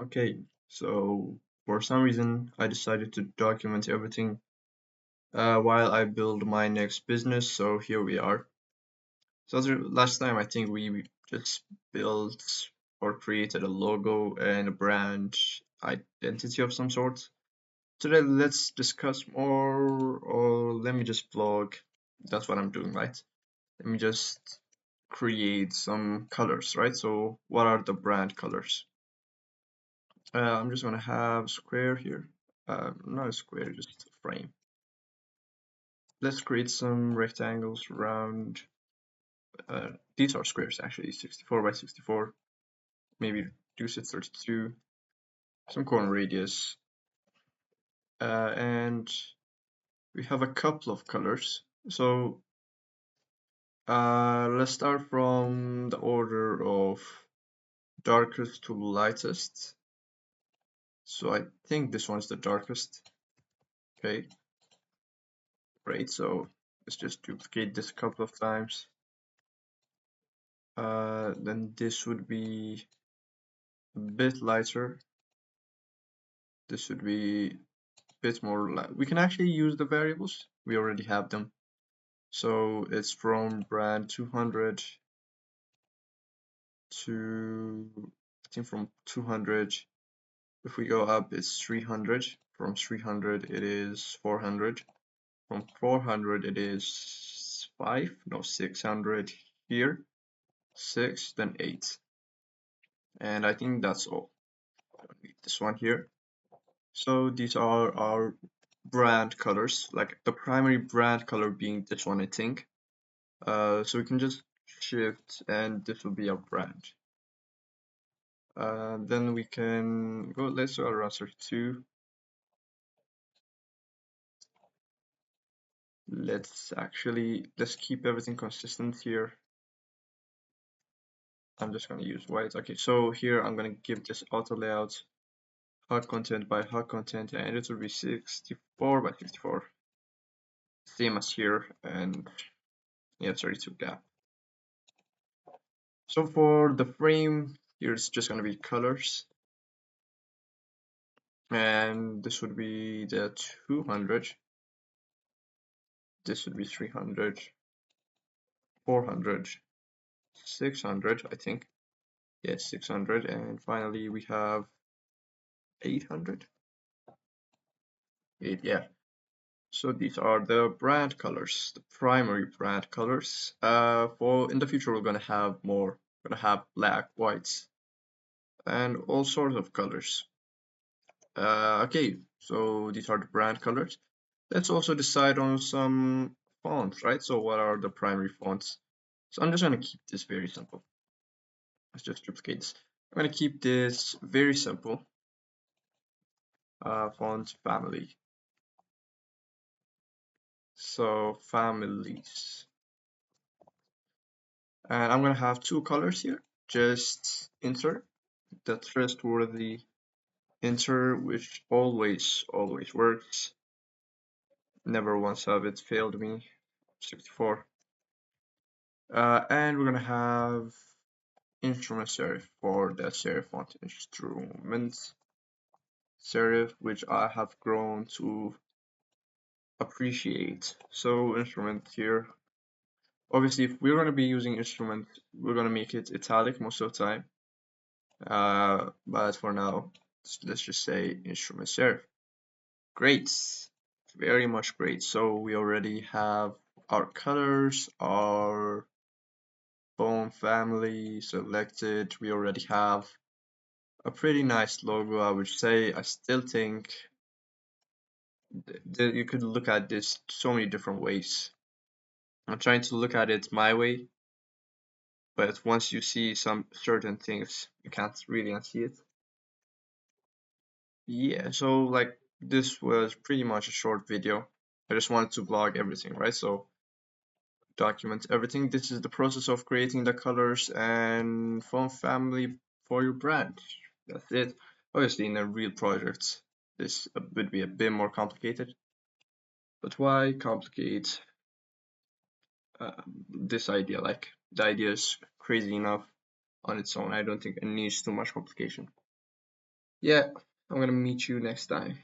Okay, so for some reason I decided to document everything while I build my next business. So here we are. So last time I think we just built or created a logo and a brand identity of some sort. Today let's discuss more, or let me just blog. That's what I'm doing, right? Let me just create some colors, right? So what are the brand colors? I'm just gonna have square here. Not a square, just a frame. Let's create some rectangles around. These are squares actually, 64 by 64. Maybe reduce it 32. Some corner radius. And we have a couple of colors. So let's start from the order of darkest to lightest. So I think this one's the darkest. Okay, great. So let's just duplicate this a couple of times. Then this would be a bit lighter. This should be a bit more light. We can actually use the variables. We already have them. So it's from brand 200 to, I think from 200. If we go up, it's 300. From 300, it is 400. From 400, it is 5, no, 600 here, 6, then 8. And I think that's all. I don't need this one here. So these are our brand colors, like the primary brand color being this one, I think. So we can just shift and this will be our brand. Then we can go, let's go around 32. Let's keep everything consistent here. I'm just gonna use white. Okay, so here I'm gonna give this auto layout hot content by hot content, and it will be 64 by 64. Same as here, and yeah, 32 gap. So for the frame, here's just gonna be colors, and this would be the 200. This would be 300, 400, 600, I think. Yes, 600, and finally we have 800. 8, yeah. So these are the brand colors, the primary brand colors. For in the future, we're gonna have more. We're gonna have black, whites, and all sorts of colors. Okay, so these are the brand colors. Let's also decide on some fonts, right? So what are the primary fonts? So I'm just gonna keep this very simple. Let's just duplicate this. I'm gonna keep this very simple. Font family. So families. And I'm gonna have two colors here. Just enter the trustworthy enter, which always works. Never once have it failed me. 64. And we're gonna have instrument serif for the serif font. Instrument serif, which I have grown to appreciate. So instrument here. Obviously, if we're gonna be using instrument, we're gonna make it italic most of the time. But for now, let's just say instrument serif. Great, very much great. So we already have our colors, our font family selected. We already have a pretty nice logo, I would say. I still think that you could look at this so many different ways. I'm trying to look at it my way, but once you see some certain things, you can't really unsee it. Yeah, so like this was pretty much a short video. I just wanted to vlog everything, right? So document everything. This is the process of creating the colors and font family for your brand. That's it. Obviously, in a real project, this would be a bit more complicated. But why complicate this idea? Like the idea is crazy enough on its own. I don't think it needs too much complication. Yeah, I'm gonna meet you next time.